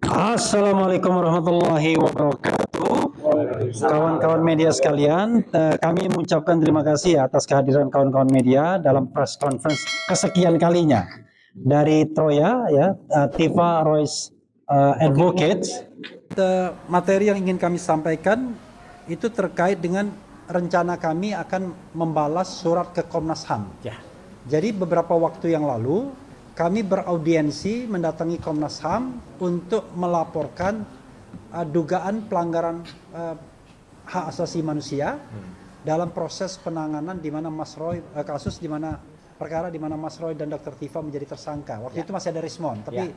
Assalamualaikum warahmatullahi wabarakatuh. Kawan-kawan media sekalian, kami mengucapkan terima kasih atas kehadiran kawan-kawan media dalam press conference kesekian kalinya dari Troya, ya, Tifa Royce Advocates. Materi yang ingin kami sampaikan itu terkait dengan rencana kami akan membalas surat ke Komnas HAM. Ya. Jadi beberapa waktu yang lalu kami beraudiensi mendatangi Komnas HAM untuk melaporkan dugaan pelanggaran hak asasi manusia dalam proses penanganan di mana Mas Roy kasus di mana perkara di mana Mas Roy dan Dr. Tifa menjadi tersangka. Waktu itu masih ada Rismon, tapi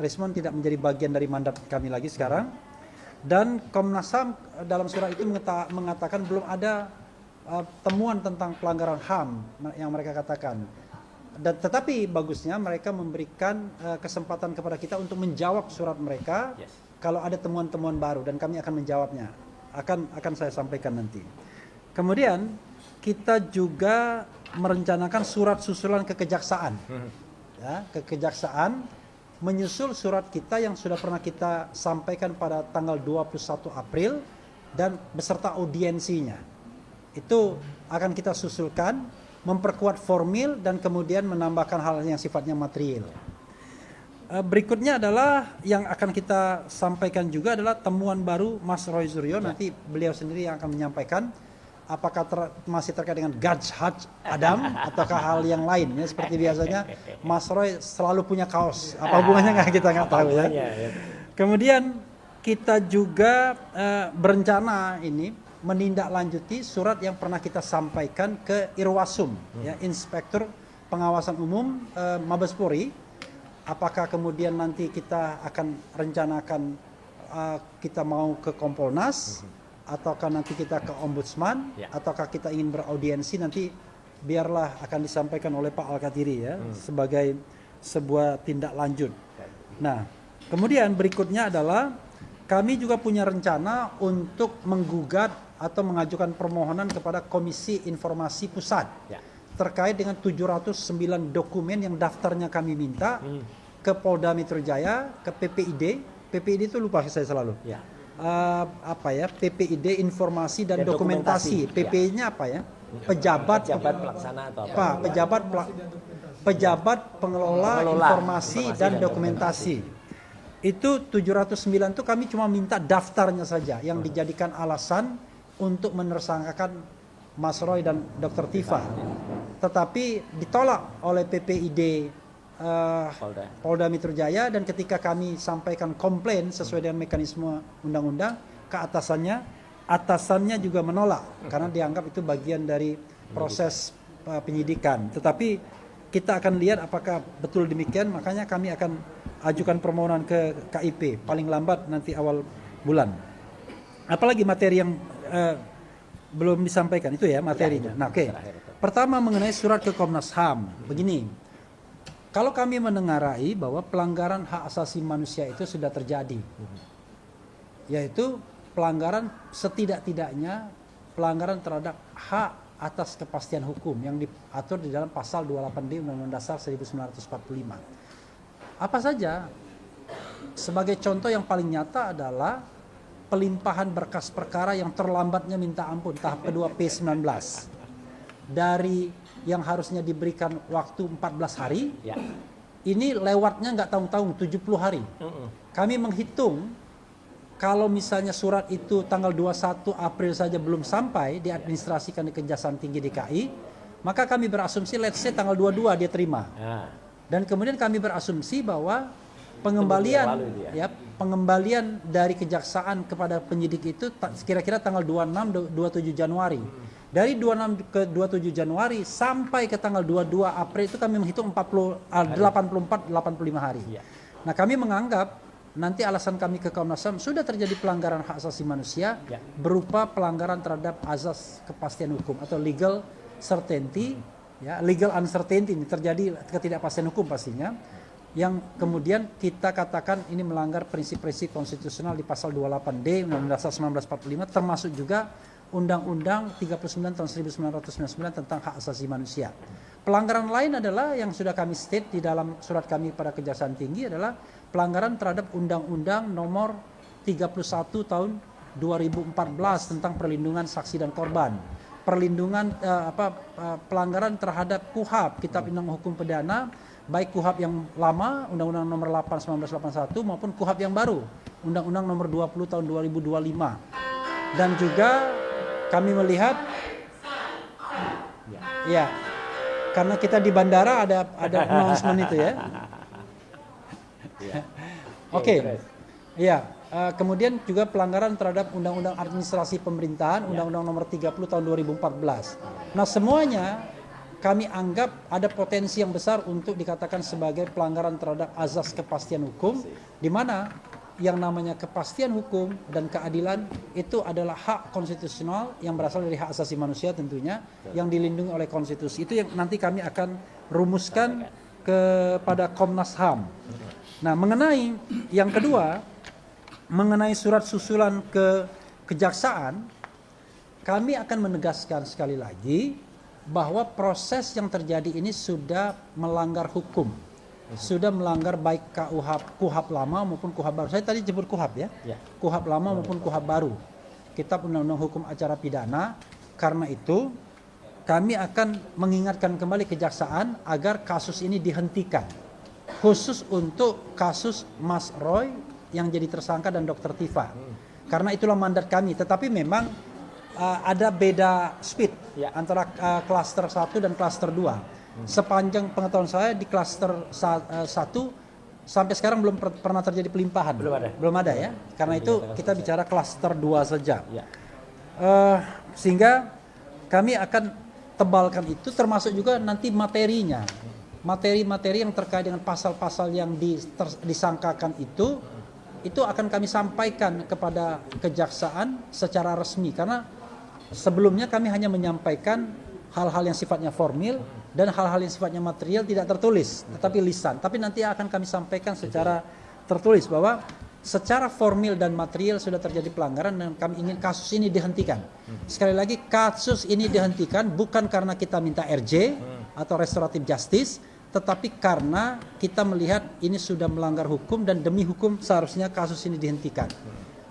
Rismon tidak menjadi bagian dari mandat kami lagi sekarang. Dan Komnas HAM dalam surat itu mengatakan belum ada temuan tentang pelanggaran HAM yang mereka katakan. Dan tetapi bagusnya mereka memberikan kesempatan kepada kita untuk menjawab surat mereka kalau ada temuan-temuan baru, dan kami akan menjawabnya. Akan saya sampaikan nanti. Kemudian kita juga merencanakan surat susulan ke kejaksaan. Ya, ke kejaksaan menyusul surat kita yang sudah pernah kita sampaikan pada tanggal 21 April dan beserta audiensinya. Itu akan kita susulkan, memperkuat formil dan kemudian menambahkan hal yang sifatnya material. Berikutnya adalah yang akan kita sampaikan juga adalah temuan baru Mas Roy Suryo. Nanti beliau sendiri yang akan menyampaikan apakah masih terkait dengan God's Heart Adam ataukah hal yang lain. Ya, seperti biasanya Mas Roy selalu punya kaos. Apa hubungannya kita nggak tahu ya. Kemudian kita juga berencana ini menindaklanjuti surat yang pernah kita sampaikan ke Irwasum, ya, Inspektur Pengawasan Umum Mabes Polri. Apakah kemudian nanti kita akan rencanakan kita mau ke Kompolnas, ataukah nanti kita ke Ombudsman, ataukah kita ingin beraudiensi, nanti biarlah akan disampaikan oleh Pak Al-Katiri ya sebagai sebuah tindak lanjut. Nah, kemudian berikutnya adalah kami juga punya rencana untuk menggugat atau mengajukan permohonan kepada Komisi Informasi Pusat terkait dengan 709 dokumen yang daftarnya kami minta ke Polda Metro Jaya, ke PPID itu lupa saya selalu. PPID Informasi dan Dokumentasi. PP-nya apa ya? Pejabat pelaksana atau apa? Pejabat pengelola informasi dan dokumentasi. Itu 709 itu kami cuma minta daftarnya saja yang dijadikan alasan untuk menersangkakan Mas Roy dan Dr. Tifa. Tetapi ditolak oleh PPID Polda Metro Jaya, dan ketika kami sampaikan komplain sesuai dengan mekanisme undang-undang ke atasannya juga menolak karena dianggap itu bagian dari proses penyidikan. Tetapi kita akan lihat apakah betul demikian, makanya kami akan ajukan permohonan ke KIP paling lambat nanti awal bulan. Apalagi materi yang belum disampaikan itu ya materinya. Nah, oke. Pertama mengenai surat ke Komnas HAM. Begini, kalau kami menengarai bahwa pelanggaran hak asasi manusia itu sudah terjadi, yaitu pelanggaran setidak-tidaknya pelanggaran terhadap hak atas kepastian hukum yang diatur di dalam pasal 28D Undang-Undang Dasar 1945. Apa saja? Sebagai contoh yang paling nyata adalah pelimpahan berkas perkara yang terlambatnya minta ampun tahap kedua P19. Dari yang harusnya diberikan waktu 14 hari, ini lewatnya nggak tahun-tahun 70 hari. Kami menghitung kalau misalnya surat itu tanggal 21 April saja belum sampai diadministrasikan di Kejaksaan Tinggi DKI, maka kami berasumsi let's say tanggal 22 dia terima. Dan kemudian kami berasumsi bahwa pengembalian dari kejaksaan kepada penyidik itu kira-kira tanggal 26-27 Januari. Dari 26 ke 27 Januari sampai ke tanggal 22 April itu kami menghitung 84-85 hari. Nah, kami menganggap nanti alasan kami ke Komnas HAM sudah terjadi pelanggaran hak asasi manusia berupa pelanggaran terhadap azas kepastian hukum atau legal certainty, legal uncertainty, ini terjadi ketidakpastian hukum pastinya, yang kemudian kita katakan ini melanggar prinsip-prinsip konstitusional di pasal 28D Undang-Undang Dasar 1945, termasuk juga Undang-Undang 39 tahun 1999 tentang hak asasi manusia. Pelanggaran lain adalah yang sudah kami state di dalam surat kami pada Kejaksaan Tinggi adalah pelanggaran terhadap Undang-Undang Nomor 31 Tahun 2014 tentang perlindungan saksi dan korban. Perlindungan pelanggaran terhadap KUHP, Kitab Undang Hukum Pidana, baik KUHP yang lama Undang-Undang Nomor 8 1981 maupun KUHP yang baru Undang-Undang Nomor 20 Tahun 2025. Dan juga kami melihat ya, karena kita di bandara ada announcement itu ya. Oke. Ya, kemudian juga pelanggaran terhadap Undang-Undang Administrasi Pemerintahan, Undang-Undang Nomor 30 Tahun 2014. Nah, semuanya kami anggap ada potensi yang besar untuk dikatakan sebagai pelanggaran terhadap azas kepastian hukum, di mana yang namanya kepastian hukum dan keadilan itu adalah hak konstitusional yang berasal dari hak asasi manusia tentunya, yang dilindungi oleh konstitusi. Itu yang nanti kami akan rumuskan kepada Komnas HAM. Nah, mengenai yang kedua, mengenai surat susulan ke kejaksaan, kami akan menegaskan sekali lagi bahwa proses yang terjadi ini sudah melanggar hukum, sudah melanggar baik KUHP lama maupun KUHP baru. Saya tadi sebut KUHP ya, KUHP lama maupun KUHP baru, Kitab Undang-Undang Hukum Acara Pidana. Karena itu kami akan mengingatkan kembali kejaksaan agar kasus ini dihentikan, khusus untuk kasus Mas Roy yang jadi tersangka dan Dr. Tifa. Karena itulah mandat kami. Tetapi memang ada beda speed antara klaster 1 dan klaster 2. Sepanjang pengetahuan saya di klaster 1 sampai sekarang belum pernah terjadi pelimpahan. Belum ada ya. Karena itu kita bicara klaster 2 saja. Sehingga kami akan tebalkan itu, termasuk juga nanti materinya. Materi-materi yang terkait dengan pasal-pasal yang disangkakan itu akan kami sampaikan kepada kejaksaan secara resmi, karena sebelumnya kami hanya menyampaikan hal-hal yang sifatnya formil dan hal-hal yang sifatnya material tidak tertulis tetapi lisan. Tapi nanti akan kami sampaikan secara tertulis bahwa secara formil dan material sudah terjadi pelanggaran dan kami ingin kasus ini dihentikan. Sekali lagi, kasus ini dihentikan bukan karena kita minta RJ atau restoratif justice, tetapi karena kita melihat ini sudah melanggar hukum dan demi hukum seharusnya kasus ini dihentikan.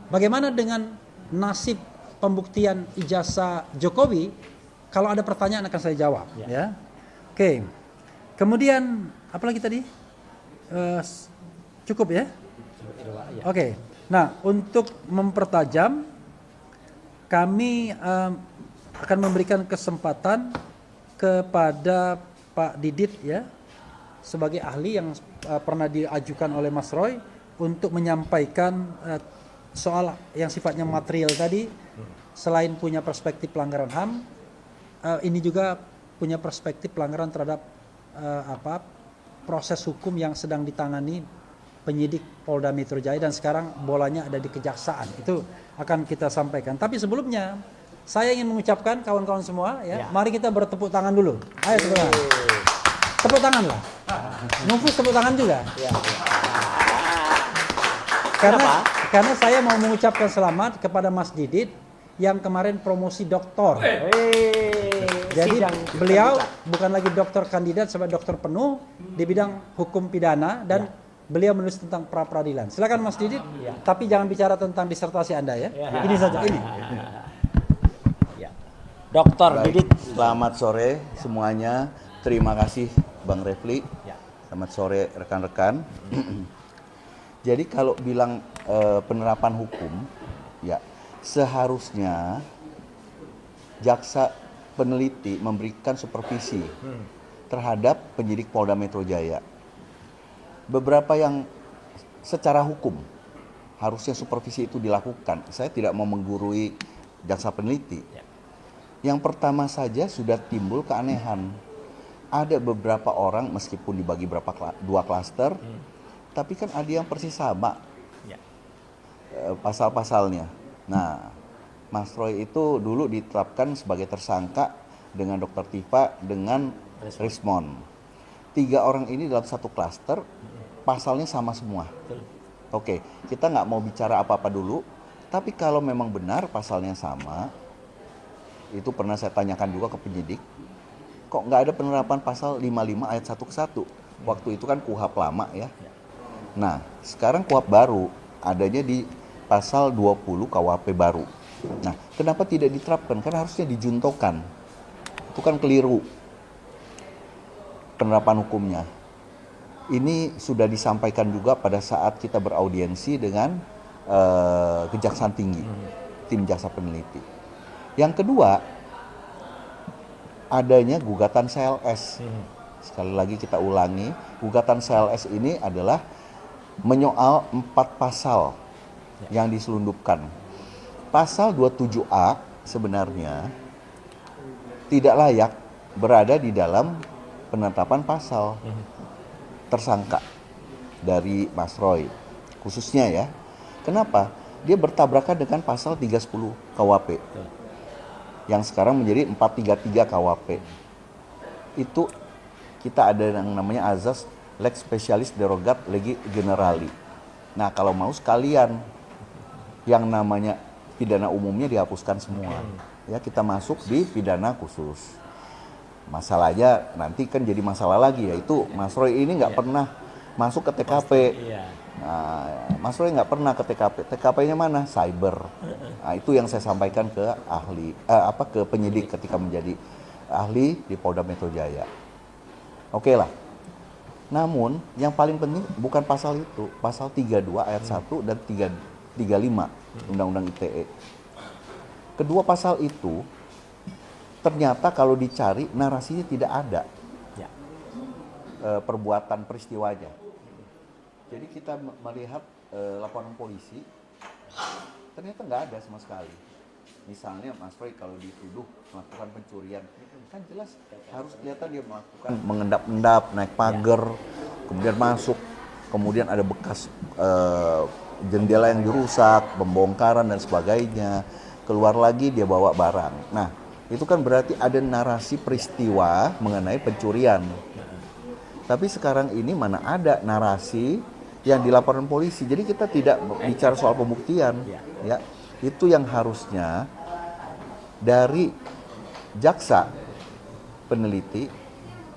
Bagaimana dengan nasib pembuktian ijazah Jokowi? Kalau ada pertanyaan akan saya jawab. Ya. Oke. Kemudian apa lagi tadi? Cukup ya? Oke. Nah, untuk mempertajam, kami akan memberikan kesempatan kepada Pak Didit ya, sebagai ahli yang pernah diajukan oleh Mas Roy untuk menyampaikan soal yang sifatnya material tadi. Selain punya perspektif pelanggaran HAM, ini juga punya perspektif pelanggaran terhadap proses hukum yang sedang ditangani penyidik Polda Metro Jaya dan sekarang bolanya ada di kejaksaan. Itu akan kita sampaikan. Tapi sebelumnya saya ingin mengucapkan kawan-kawan semua ya, mari kita bertepuk tangan dulu. Ayo sebentar. Tepuk tangan lah. Nufus tepuk tangan juga. Karena saya mau mengucapkan selamat kepada Mas Didit yang kemarin promosi doktor. Jadi beliau bukan lagi dokter kandidat sampai dokter penuh di bidang hukum pidana dan beliau menulis tentang pra peradilan. Silakan Mas Didit, tapi jangan bicara tentang disertasi Anda ya. Ini saja ini. Dokter Didit. Selamat sore semuanya. Terima kasih Bang Refli. Selamat sore rekan-rekan. Jadi kalau bilang penerapan hukum, ya seharusnya jaksa peneliti memberikan supervisi terhadap penyidik Polda Metro Jaya. Beberapa yang secara hukum harusnya supervisi itu dilakukan. Saya tidak mau menggurui jaksa peneliti. Yang pertama saja sudah timbul keanehan. Ada beberapa orang meskipun dibagi dua klaster, tapi kan ada yang persis sama pasal-pasalnya. Nah, Mas Roy itu dulu ditetapkan sebagai tersangka dengan Dr. Tifa dengan Rismon. 3 orang ini dalam satu klaster, pasalnya sama semua. Oke, kita nggak mau bicara apa-apa dulu, tapi kalau memang benar pasalnya sama, itu pernah saya tanyakan juga ke penyidik, kok nggak ada penerapan pasal 55 ayat 1 ke 1. Waktu itu kan KUHP lama ya. Nah, sekarang KUHP baru adanya di pasal 20 KUHP baru. Nah, kenapa tidak diterapkan? Kan harusnya dijuntokan. Itu kan keliru penerapan hukumnya. Ini sudah disampaikan juga pada saat kita beraudiensi dengan Kejaksaan Tinggi, tim jaksa peneliti. Yang kedua, adanya gugatan CLS. Sekali lagi kita ulangi, gugatan CLS ini adalah menyoal 4 pasal yang diselundupkan. Pasal 27A sebenarnya tidak layak berada di dalam penetapan pasal tersangka dari Mas Roy, khususnya ya. Kenapa? Dia bertabrakan dengan pasal 310 KUHP yang sekarang menjadi 433 KUHP. Itu kita ada yang namanya azas lex specialis derogat legi generali. Nah, kalau mau sekalian yang namanya pidana umumnya dihapuskan semua. Ya, kita masuk di pidana khusus. Masalahnya nanti kan jadi masalah lagi, yaitu Mas Roy ini nggak pernah masuk ke TKP. Nah, Mas Roy nggak pernah ke TKP. TKP-nya mana? Cyber. Nah, itu yang saya sampaikan ke ahli, ke penyidik ketika menjadi ahli di Polda Metro Jaya. Oke lah. Namun yang paling penting bukan pasal itu, pasal 32 ayat 1 dan 35 Undang-Undang ITE. Kedua pasal itu ternyata kalau dicari narasinya tidak ada perbuatan peristiwanya. Jadi kita melihat laporan polisi, ternyata nggak ada sama sekali. Misalnya Mas Roy kalau dituduh melakukan pencurian, kan jelas harus kelihatan dia melakukan mengendap-endap, naik pagar, kemudian masuk, kemudian ada bekas jendela yang dirusak, pembongkaran dan sebagainya. Keluar lagi dia bawa barang. Nah, itu kan berarti ada narasi peristiwa mengenai pencurian. Tapi sekarang ini mana ada narasi yang dilaporkan polisi. Jadi kita tidak bicara soal pembuktian, ya. Itu yang harusnya dari jaksa peneliti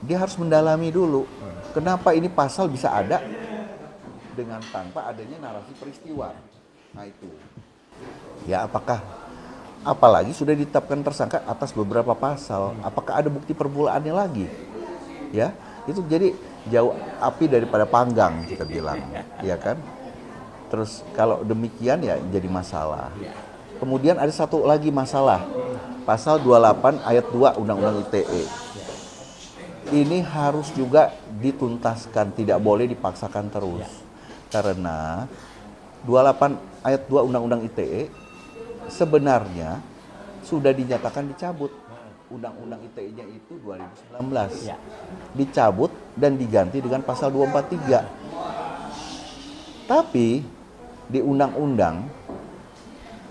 dia harus mendalami dulu. Kenapa ini pasal bisa ada dengan tanpa adanya narasi peristiwa. Nah itu. Ya apalagi sudah ditetapkan tersangka atas beberapa pasal. Apakah ada bukti permulaannya lagi? Ya, itu jadi jauh api daripada panggang kita bilang, ya kan? Terus kalau demikian ya jadi masalah. Kemudian ada satu lagi masalah. Pasal 28 ayat 2 Undang-Undang ITE. Ini harus juga dituntaskan, tidak boleh dipaksakan terus. Karena 28 ayat 2 Undang-Undang ITE sebenarnya sudah dinyatakan dicabut. Undang-Undang ITE-nya itu 2019. Dicabut dan diganti dengan pasal 243. Tapi di undang-undang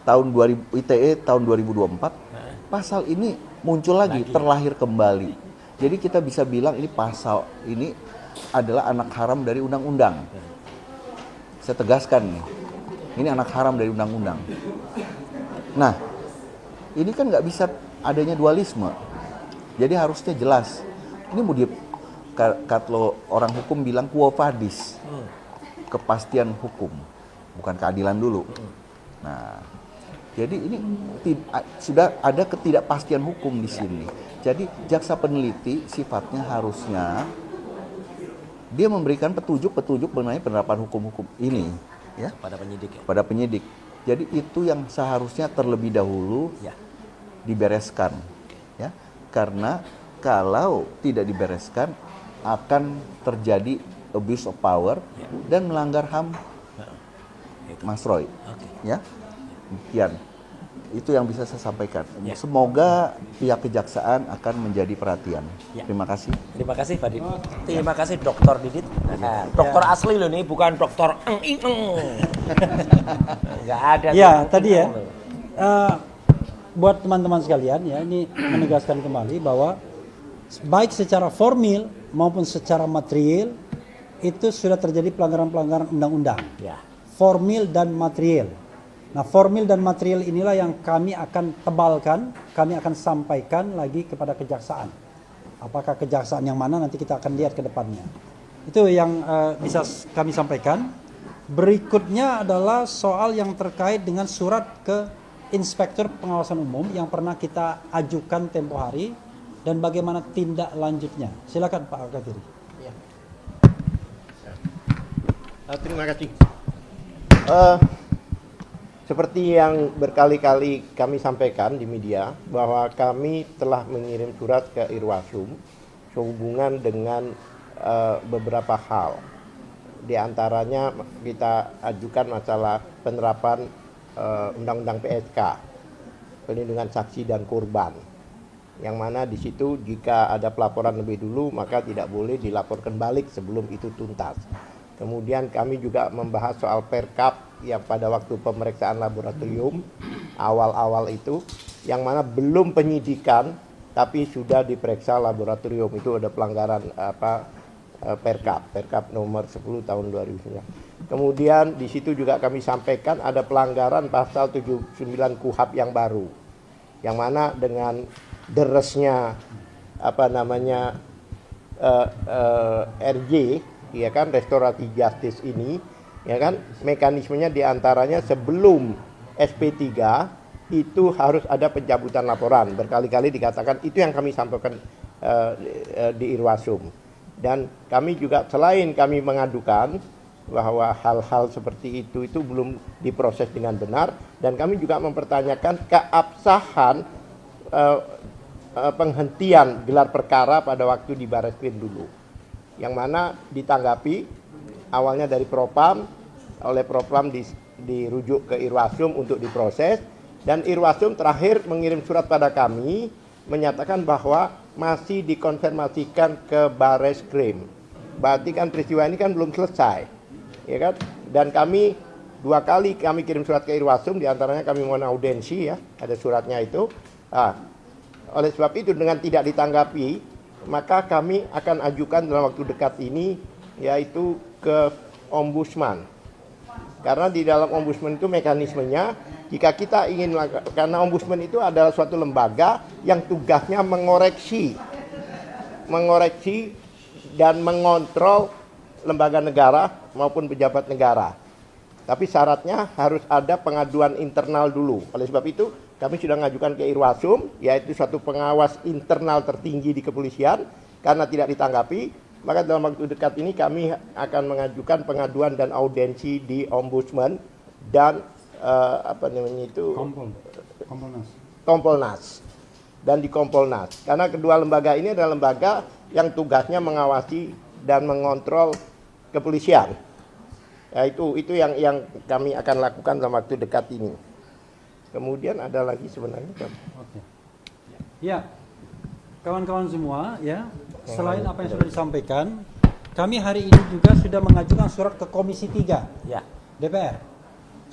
tahun 2000 ITE tahun 2024 pasal ini muncul lagi, terlahir kembali. Jadi kita bisa bilang ini pasal ini adalah anak haram dari undang-undang. Saya tegaskan nih, ini anak haram dari undang-undang. Nah, ini kan nggak bisa adanya dualisme. Jadi harusnya jelas. Ini mau kalau orang hukum bilang quo vadis, kepastian hukum, bukan keadilan dulu. Nah, jadi ini sudah ada ketidakpastian hukum di sini. Jadi jaksa peneliti sifatnya harusnya dia memberikan petunjuk-petunjuk mengenai penerapan hukum-hukum ini, ya, pada penyidik. Pada penyidik. Jadi itu yang seharusnya terlebih dahulu dibereskan, ya. Karena kalau tidak dibereskan akan terjadi abuse of power dan melanggar HAM Mas Roy. Ya, demikian. Itu yang bisa saya sampaikan. Semoga pihak kejaksaan akan menjadi perhatian. Terima kasih. Terima kasih Pak Didit. Terima kasih Dokter Didit. Nah, dokter asli loh nih, bukan dokter Nggak ada. Ya, tadi ya. Buat teman-teman sekalian ya, ini menegaskan kembali bahwa baik secara formil maupun secara material itu sudah terjadi pelanggaran-pelanggaran undang-undang. Formil dan material. Nah, formil dan material inilah yang kami akan tebalkan, kami akan sampaikan lagi kepada kejaksaan. Apakah kejaksaan yang mana nanti kita akan lihat ke depannya. Itu yang bisa kami sampaikan. Berikutnya adalah soal yang terkait dengan surat ke Inspektur Pengawasan Umum yang pernah kita ajukan tempo hari dan bagaimana tindak lanjutnya. Silakan Pak Al-Kathiri. Terima kasih. Seperti yang berkali-kali kami sampaikan di media bahwa kami telah mengirim surat ke Irwasum sehubungan dengan beberapa hal. Di antaranya kita ajukan masalah penerapan Undang-Undang PSK, Perlindungan Saksi dan Korban. Yang mana di situ jika ada pelaporan lebih dulu maka tidak boleh dilaporkan balik sebelum itu tuntas. Kemudian kami juga membahas soal Perkap yang pada waktu pemeriksaan laboratorium awal-awal itu yang mana belum penyidikan tapi sudah diperiksa laboratorium, itu ada pelanggaran Perkap nomor 10 tahun 2009. Kemudian di situ juga kami sampaikan ada pelanggaran pasal 79 KUHP yang baru, yang mana dengan deresnya RJ, ya kan, restoratif justice ini, ya kan, mekanismenya diantaranya sebelum SP3 itu harus ada pencabutan laporan. Berkali-kali dikatakan, itu yang kami sampaikan di Irwasum. Dan kami juga selain kami mengadukan bahwa hal-hal seperti itu belum diproses dengan benar, dan kami juga mempertanyakan keabsahan penghentian gelar perkara pada waktu di Barreskrim dulu, yang mana ditanggapi awalnya dari Propam, oleh Propam dirujuk ke Irwasum untuk diproses, dan Irwasum terakhir mengirim surat pada kami menyatakan bahwa masih dikonfirmasikan ke Barreskrim. Berarti kan peristiwa ini kan belum selesai, ya kan? Dan kami 2 kali kami kirim surat ke Irwasum, diantaranya kami mohon audensi, ya, ada suratnya itu. Oleh sebab itu dengan tidak ditanggapi, maka kami akan ajukan dalam waktu dekat ini, yaitu ke Ombudsman. Karena di dalam Ombudsman itu mekanismenya, jika kita ingin, karena Ombudsman itu adalah suatu lembaga yang tugasnya mengoreksi dan mengontrol lembaga negara maupun pejabat negara. Tapi syaratnya harus ada pengaduan internal dulu. Oleh sebab itu, kami sudah mengajukan ke Irwasum, yaitu suatu pengawas internal tertinggi di kepolisian. Karena tidak ditanggapi, maka dalam waktu dekat ini kami akan mengajukan pengaduan dan audensi di Ombudsman dan Kompolnas dan di Kompolnas. Karena kedua lembaga ini adalah lembaga yang tugasnya mengawasi dan mengontrol kepolisian. Ya, itu yang kami akan lakukan dalam waktu dekat ini. Kemudian ada lagi sebenarnya. Oke. Ya, kawan-kawan semua, ya, selain apa yang sudah disampaikan, kami hari ini juga sudah mengajukan surat ke Komisi 3 DPR.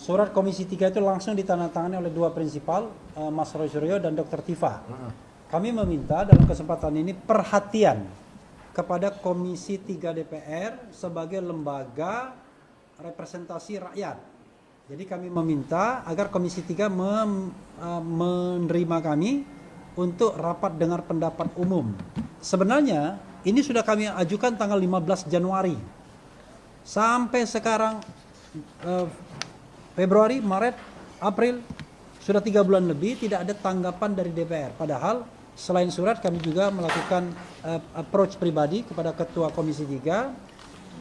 Surat Komisi 3 itu langsung ditandatangani oleh 2 prinsipal, Mas Roy Suryo dan Dr. Tifa. Kami meminta dalam kesempatan ini perhatian kepada Komisi 3 DPR sebagai lembaga representasi rakyat. Jadi kami meminta agar Komisi 3 menerima kami untuk rapat dengar pendapat umum. Sebenarnya ini sudah kami ajukan tanggal 15 Januari. Sampai sekarang Februari, Maret, April, sudah 3 bulan lebih tidak ada tanggapan dari DPR. Padahal selain surat kami juga melakukan approach pribadi kepada Ketua Komisi 3.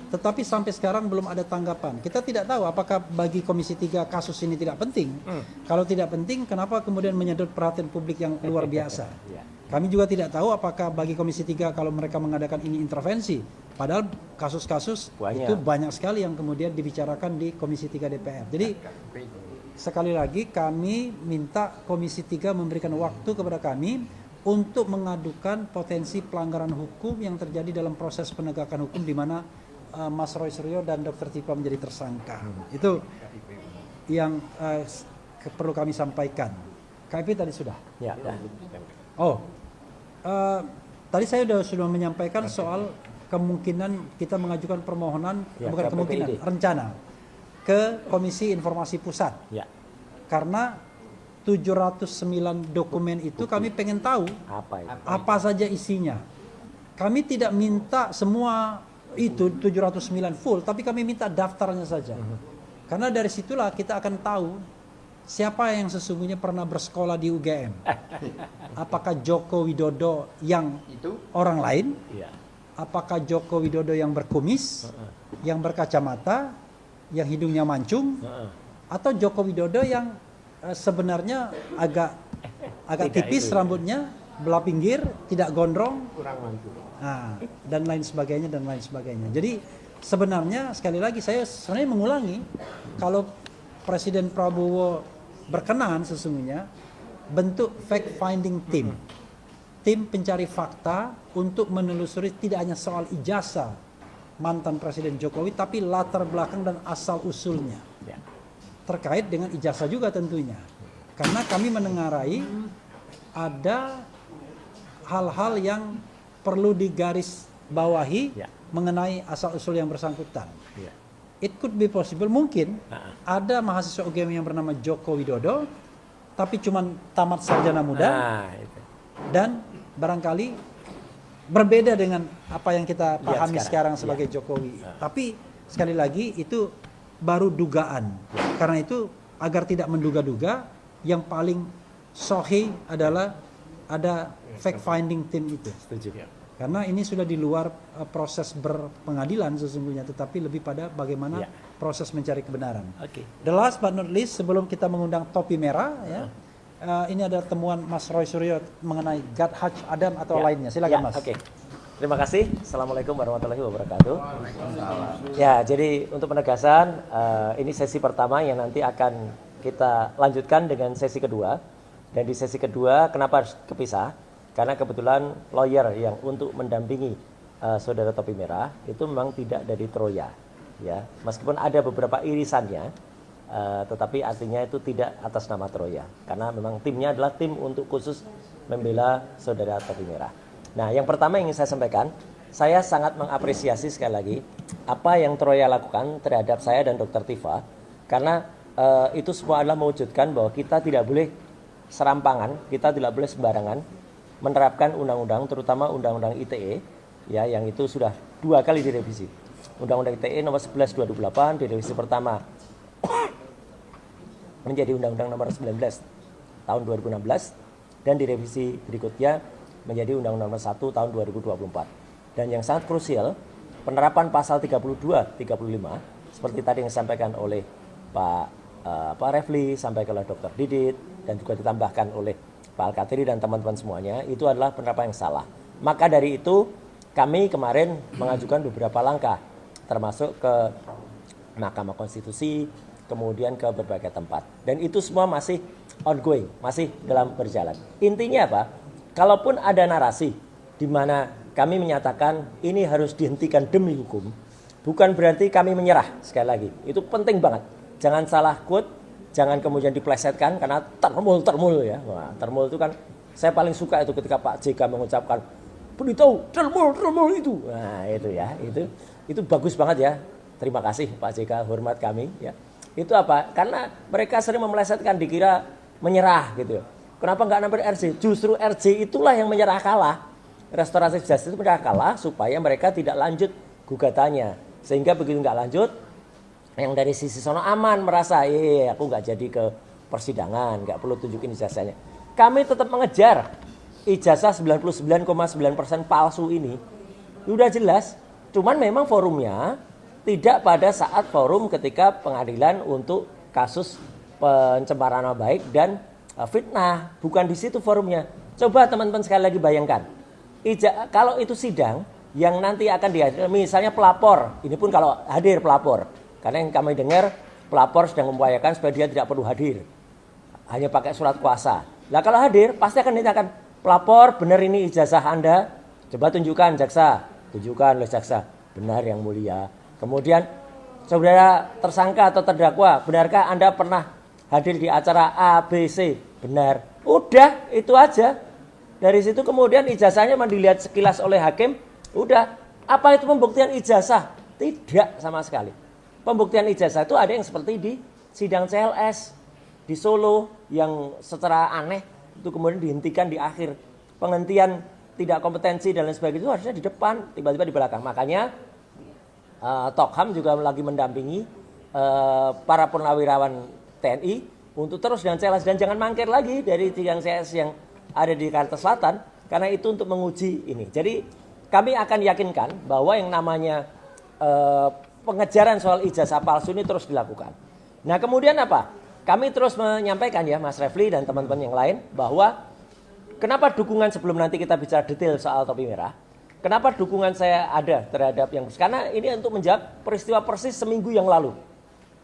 Tetapi sampai sekarang belum ada tanggapan. Kita tidak tahu apakah bagi Komisi 3 kasus ini tidak penting. Kalau tidak penting, kenapa kemudian menyedot perhatian publik yang luar biasa? Kami juga tidak tahu apakah bagi Komisi 3 kalau mereka mengadakan ini intervensi. Padahal kasus-kasus itu banyak sekali yang kemudian dibicarakan di Komisi 3 DPR. Jadi sekali lagi kami minta Komisi 3 memberikan waktu kepada kami untuk mengadukan potensi pelanggaran hukum yang terjadi dalam proses penegakan hukum di mana Mas Roy Suryo dan Dr. Tifa menjadi tersangka. Itu yang perlu kami sampaikan. KIP tadi sudah? Ya. Tadi saya sudah menyampaikan soal kemungkinan kita mengajukan permohonan, bukan kemungkinan, rencana ke Komisi Informasi Pusat. Karena 709 dokumen itu kami pengen tahu apa saja isinya. kami tidak minta semua itu 709 full, tapi kami minta daftarnya saja. Karena dari situlah kita akan tahu siapa yang sesungguhnya pernah bersekolah di UGM. Apakah Joko Widodo yang orang lain? Iya. Apakah Joko Widodo yang berkumis, yang berkacamata, yang hidungnya mancung, atau Joko Widodo yang sebenarnya agak tipis rambutnya, belah pinggir, tidak gondrong, Kurang mampu. dan lain sebagainya. Jadi sebenarnya sekali lagi saya sebenarnya mengulangi, kalau Presiden Prabowo berkenan sesungguhnya bentuk fact finding team, tim pencari fakta untuk menelusuri tidak hanya soal ijazah mantan Presiden Jokowi, tapi latar belakang dan asal usulnya terkait dengan ijazah juga tentunya, karena kami menengarai ada hal-hal yang perlu digaris bawahi mengenai asal usul yang bersangkutan. It could be possible, mungkin ada mahasiswa UGM yang bernama Joko Widodo, tapi cuman tamat sarjana muda, dan barangkali berbeda dengan apa yang kita pahami sekarang sebagai Jokowi. Tapi sekali lagi itu baru dugaan. Karena itu agar tidak menduga-duga, yang paling sahih adalah ada fact finding team itu. Karena ini sudah di luar proses berpengadilan sesungguhnya, tetapi lebih pada bagaimana proses mencari kebenaran. The last but not least, sebelum kita mengundang topi merah, ini ada temuan Mas Roy Suryo mengenai Gad Haj Adam atau lainnya. Silakan Mas. Terima kasih. Assalamualaikum warahmatullahi wabarakatuh. Ya, jadi untuk penegasan, ini sesi pertama yang nanti akan kita lanjutkan dengan sesi kedua. Dan di sesi kedua, kenapa harus kepisah? Karena kebetulan lawyer yang untuk mendampingi saudara topi merah itu memang tidak dari Troya, ya. Meskipun ada beberapa irisannya, tetapi artinya itu tidak atas nama Troya. Karena memang timnya adalah tim untuk khusus membela saudara topi merah. Nah, yang pertama yang ingin saya sampaikan, saya sangat mengapresiasi sekali lagi apa yang Troya lakukan terhadap saya dan Dr. Tifa, karena itu semua adalah mewujudkan bahwa kita tidak boleh serampangan, kita tidak boleh sembarangan menerapkan undang-undang, terutama undang-undang ITE, ya, yang itu sudah 2 kali direvisi. Undang-undang ITE nomor 11 2008 direvisi pertama menjadi undang-undang nomor 19 tahun 2016, dan direvisi berikutnya menjadi undang-undang nomor 1 tahun 2024. Dan yang sangat krusial, penerapan pasal 32, 35 seperti tadi yang disampaikan oleh Pak Refli, sampaikan oleh Dr. Didit, dan juga ditambahkan oleh Pak Al-Katiri dan teman-teman semuanya, itu adalah penerapan yang salah. Maka dari itu kami kemarin mengajukan beberapa langkah, termasuk ke Mahkamah Konstitusi, kemudian ke berbagai tempat. Dan itu semua masih ongoing, masih dalam berjalan. Intinya apa? Kalaupun ada narasi di mana kami menyatakan ini harus dihentikan demi hukum, bukan berarti kami menyerah. Sekali lagi, itu penting banget. Jangan salah quote. Jangan kemudian diplesetkan karena termul ya. Wah, termul itu kan saya paling suka itu ketika Pak JK mengucapkan beritahu termul itu. Nah, itu ya, itu bagus banget ya. Terima kasih Pak JK, hormat kami ya. Itu apa? Karena mereka sering memelesetkan, dikira menyerah gitu. Kenapa nggak nambah RJ? Justru RJ itulah yang menyerah kalah. Restoratif justice itu menyerah kalah supaya mereka tidak lanjut gugatannya. Sehingga begitu nggak lanjut, yang dari sisi sono aman, merasa aku nggak jadi ke persidangan, nggak perlu tunjukin ijazahnya. Kami tetap mengejar ijazah 99,9% palsu ini. Udah jelas, cuman memang forumnya tidak pada saat forum ketika pengadilan untuk kasus pencemaran nama baik dan fitnah, bukan di situ forumnya. Coba teman-teman sekali lagi bayangkan, kalau itu sidang yang nanti akan dihadir, misalnya pelapor, ini pun kalau hadir pelapor. Karena yang kami dengar, pelapor sedang membayangkan supaya dia tidak perlu hadir. Hanya pakai surat kuasa. Nah kalau hadir, pasti akan ditanyakan, pelapor benar ini ijazah Anda? Coba tunjukkan jaksa. Tunjukkan oleh jaksa. Benar yang mulia. Kemudian, saudara tersangka atau terdakwa, benarkah Anda pernah hadir di acara ABC? Benar. Udah, itu aja. Dari situ kemudian ijazahnya dilihat sekilas oleh hakim. Udah. Apa itu pembuktian ijazah? Tidak sama sekali. Pembuktian ijazah itu ada yang seperti di sidang CLS di Solo yang secara aneh itu kemudian dihentikan di akhir. Penghentian tidak kompetensi dan lain sebagainya itu harusnya di depan, tiba-tiba di belakang. Makanya Tokham juga lagi mendampingi para purnawirawan TNI untuk terus dan jelas dan jangan mangkir lagi dari tiang CS yang ada di Jakarta Selatan, karena itu untuk menguji ini. Jadi kami akan yakinkan bahwa yang namanya pengejaran soal ijazah palsu ini terus dilakukan. Nah kemudian apa? Kami terus menyampaikan ya Mas Refli dan teman-teman yang lain bahwa kenapa dukungan sebelum nanti kita bicara detail soal topi merah, kenapa dukungan saya ada terhadap yang karena ini untuk menjawab peristiwa persis seminggu yang lalu.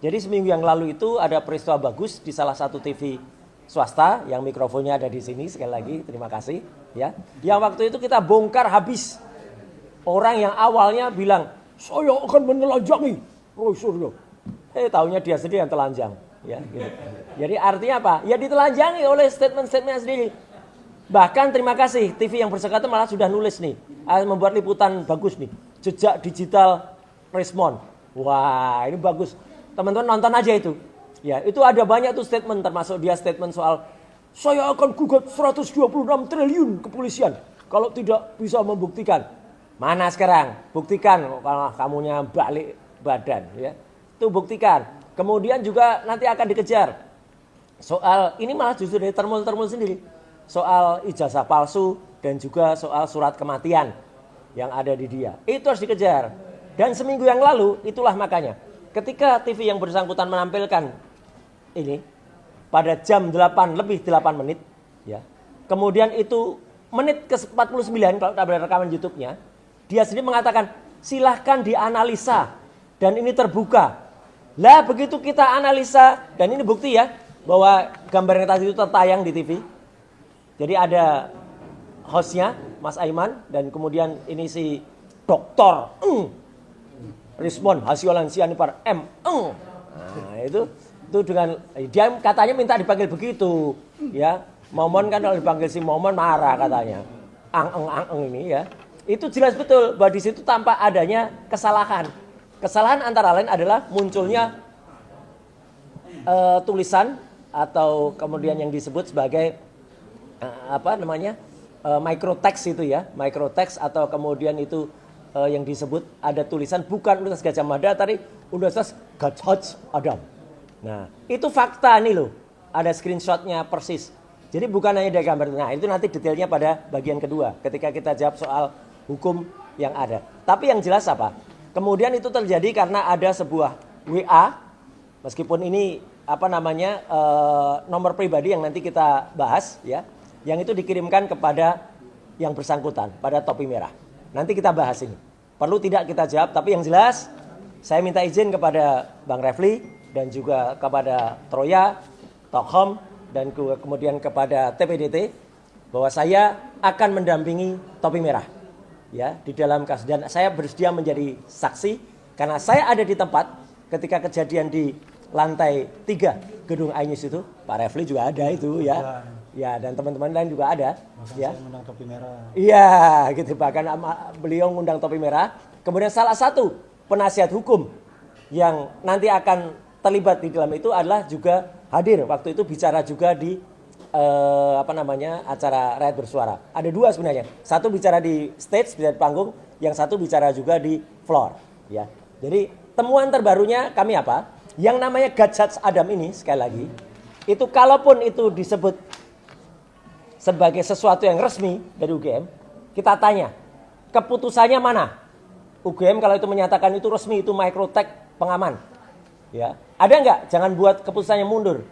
Jadi seminggu yang lalu itu ada peristiwa bagus di salah satu TV swasta yang mikrofonnya ada di sini, sekali lagi terima kasih ya. Yang waktu itu kita bongkar habis orang yang awalnya bilang saya akan menelanjangi Roy Suryo. Taunya dia sendiri yang telanjang ya gitu. Jadi artinya apa? Ya ditelanjangi oleh statement-statementnya sendiri. Bahkan terima kasih TV yang bersangkutan malah sudah nulis nih, membuat liputan bagus nih, jejak digital Rismon. Wah, ini bagus. Teman-teman nonton aja itu. Ya, itu ada banyak tuh statement, termasuk dia statement soal saya akan gugat 126 triliun kepolisian kalau tidak bisa membuktikan. Mana sekarang? Buktikan kalau kamunya balik badan ya. Itu buktikan. Kemudian juga nanti akan dikejar. Soal ini malah justru dari termul-termul sendiri. Soal ijazah palsu dan juga soal surat kematian yang ada di dia. Itu harus dikejar. Dan seminggu yang lalu itulah makanya ketika TV yang bersangkutan menampilkan ini pada jam 8 lebih 8 menit ya. Kemudian itu menit ke 49 kalau ada rekaman YouTube-nya, dia sendiri mengatakan silahkan dianalisa dan ini terbuka. Lah begitu kita analisa dan ini bukti ya bahwa gambar yang tadi itu tertayang di TV. Jadi ada hostnya Mas Aiman dan kemudian ini si Dokter Rismon Hasyolan Sianipar M. Nah, itu dengan dia katanya minta dipanggil begitu ya. Momon kan kalau dipanggil si Momon marah katanya. Ang ini ya. Itu jelas betul bahwa di situ tampak adanya kesalahan. Kesalahan antara lain adalah munculnya tulisan atau kemudian yang disebut sebagai microtext itu ya, microtext atau kemudian itu yang disebut ada tulisan bukan Universitas Gadjah Mada tapi Universitas Gadjah Adam. Nah itu fakta nih loh, ada screenshotnya persis. Jadi bukan hanya dari gambar. Nah itu nanti detailnya pada bagian kedua ketika kita jawab soal hukum yang ada. Tapi yang jelas apa? Kemudian itu terjadi karena ada sebuah WA, meskipun ini nomor pribadi yang nanti kita bahas ya, yang itu dikirimkan kepada yang bersangkutan pada topi merah. Nanti kita bahas ini. Perlu tidak kita jawab, tapi yang jelas saya minta izin kepada Bang Refli dan juga kepada Troya, Tokham dan kemudian kepada TPDT bahwa saya akan mendampingi topi merah. Ya, di dalam kasus dan saya bersedia menjadi saksi karena saya ada di tempat ketika kejadian di lantai 3 gedung Ainis itu. Pak Refli juga ada itu ya. Ya dan teman-teman lain juga ada. Bahkan ya. Saya ngundang topi merah. Iya, gitu bahkan beliau ngundang topi merah. Kemudian salah satu penasihat hukum yang nanti akan terlibat di dalam itu adalah juga hadir waktu itu bicara juga di acara Rakyat Bersuara. Ada dua sebenarnya. Satu bicara di stage, bicara di panggung, yang satu bicara juga di floor, ya. Jadi temuan terbarunya kami apa? Yang namanya Gadjah Adam ini sekali lagi, itu kalaupun itu disebut sebagai sesuatu yang resmi dari UGM, kita tanya, keputusannya mana? UGM kalau itu menyatakan itu resmi, itu microtext pengaman. Ya. Ada enggak? Jangan buat keputusannya mundur.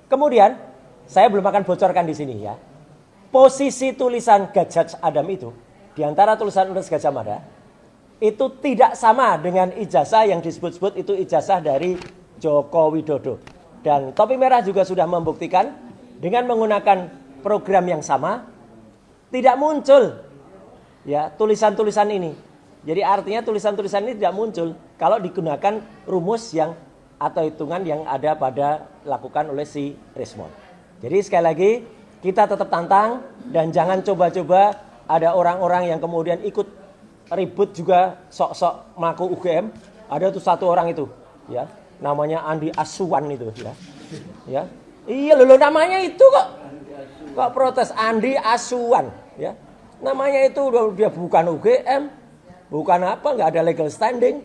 Kemudian saya belum akan bocorkan di sini ya. Posisi tulisan Gadjah Adam itu di antara tulisan Universitas Gadjah Mada itu tidak sama dengan ijazah yang disebut-sebut itu ijazah dari Joko Widodo. Dan topi merah juga sudah membuktikan dengan menggunakan program yang sama tidak muncul ya tulisan-tulisan ini. Jadi artinya tulisan-tulisan ini tidak muncul kalau digunakan rumus yang atau hitungan yang ada pada lakukan oleh si Rismon. Jadi sekali lagi kita tetap tantang dan jangan coba-coba ada orang-orang yang kemudian ikut ribut juga sok-sok mengaku UGM. Ada tuh satu orang itu ya, namanya Andi Asuwan itu ya. Ya. Iya loh namanya itu kok protes Andi Asuwan ya. Namanya itu dia bukan UGM, bukan apa, nggak ada legal standing.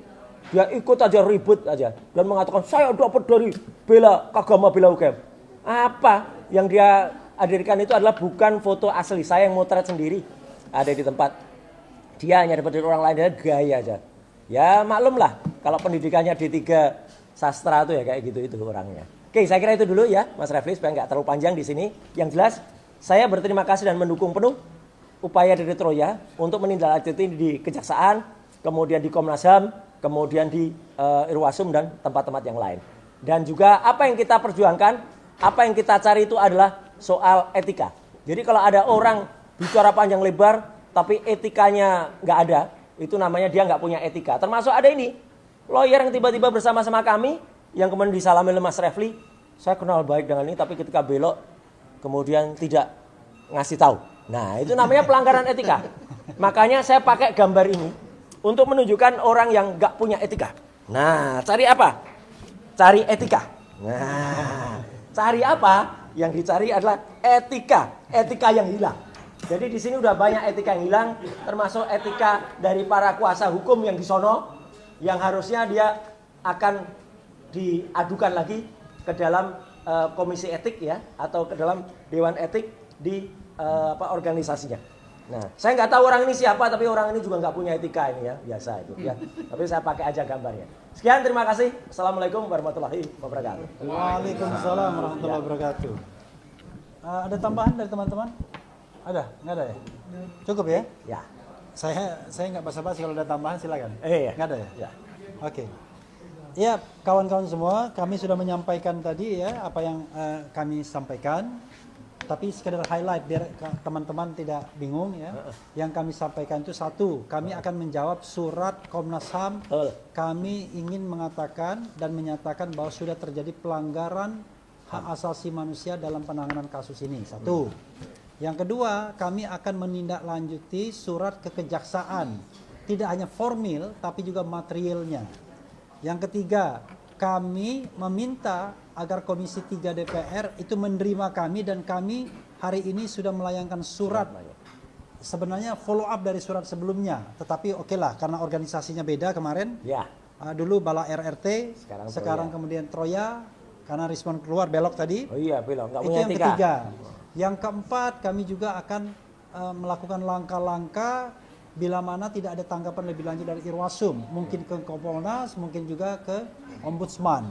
Dia ikut aja, ribut aja, dan mengatakan saya dapat dari bela Kagama bela UGM. Apa yang dia hadirkan itu adalah bukan foto asli, saya yang motret sendiri ada di tempat. Dia hanya dapat dari orang lain, dia gaya aja. Ya maklum lah, kalau pendidikannya D3 sastra tuh ya kayak gitu itu orangnya. Oke, saya kira itu dulu ya, Mas Refli, supaya nggak terlalu panjang di sini. Yang jelas, saya berterima kasih dan mendukung penuh upaya dari Troya untuk menindaklanjuti di Kejaksaan, kemudian di Komnas HAM, kemudian di Irwasum dan tempat-tempat yang lain. Dan juga apa yang kita perjuangkan, apa yang kita cari itu adalah soal etika. Jadi kalau ada orang bicara panjang lebar, tapi etikanya nggak ada, itu namanya dia nggak punya etika. Termasuk ada ini, lawyer yang tiba-tiba bersama-sama kami, yang kemudian disalami oleh Mas Refli, saya kenal baik dengan ini, tapi ketika belok, kemudian tidak ngasih tahu. Nah, itu namanya pelanggaran etika. Makanya saya pakai gambar ini, untuk menunjukkan orang yang nggak punya etika. Nah, cari apa? Cari etika. Nah, cari apa? Yang dicari adalah etika. Etika yang hilang. Jadi di sini udah banyak etika yang hilang, termasuk etika dari para kuasa hukum yang di sono, yang harusnya dia akan diadukan lagi ke dalam komisi etik ya, atau ke dalam dewan etik di organisasinya. Nah, saya nggak tahu orang ini siapa, tapi orang ini juga nggak punya etika ini ya, biasa itu ya. Tapi saya pakai aja gambarnya. Sekian, terima kasih. Assalamualaikum warahmatullahi wabarakatuh. Waalaikumsalam warahmatullahi wabarakatuh. Ada tambahan dari teman-teman? Ada? Nggak ada ya? Cukup ya? Ya. Saya nggak basa-basi, kalau ada tambahan silakan. Iya. Nggak ada ya? Ya. Oke. Ya, kawan-kawan semua, kami sudah menyampaikan tadi ya apa yang kami sampaikan. Tapi sekedar highlight biar teman-teman tidak bingung ya. Yang kami sampaikan itu satu, kami akan menjawab surat Komnas HAM. Kami ingin mengatakan dan menyatakan bahwa sudah terjadi pelanggaran hak asasi manusia dalam penanganan kasus ini. Satu. Yang kedua, kami akan menindaklanjuti surat ke kejaksaan. Tidak hanya formil tapi juga materialnya. Yang ketiga, kami meminta agar Komisi 3 DPR itu menerima kami, dan kami hari ini sudah melayangkan surat. Sebenarnya follow up dari surat sebelumnya, tetapi oke lah karena organisasinya beda kemarin. Ya. Dulu Bala RRT, sekarang Troya. kemudian Troya, karena Rismon keluar belok tadi. Oh iya, belok. Nggak Itu punya yang etika. ketiga. Yang keempat, kami juga akan melakukan langkah-langkah bila mana tidak ada tanggapan lebih lanjut dari Irwasum, mungkin ke Kompolnas, mungkin juga ke Ombudsman.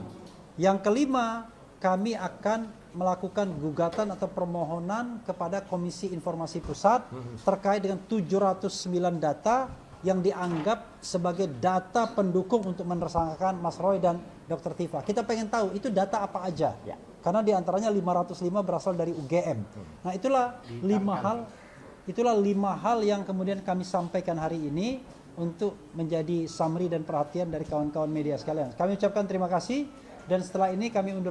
Yang kelima, kami akan melakukan gugatan atau permohonan kepada Komisi Informasi Pusat terkait dengan 709 data yang dianggap sebagai data pendukung untuk menersangkakan Mas Roy dan Dr. Tifa. Kita pengen tahu itu data apa aja. Ya. Karena diantaranya 505 berasal dari UGM. Nah, itulah 5 hal yang kemudian kami sampaikan hari ini untuk menjadi summary dan perhatian dari kawan-kawan media sekalian. Kami ucapkan terima kasih, dan setelah ini kami undur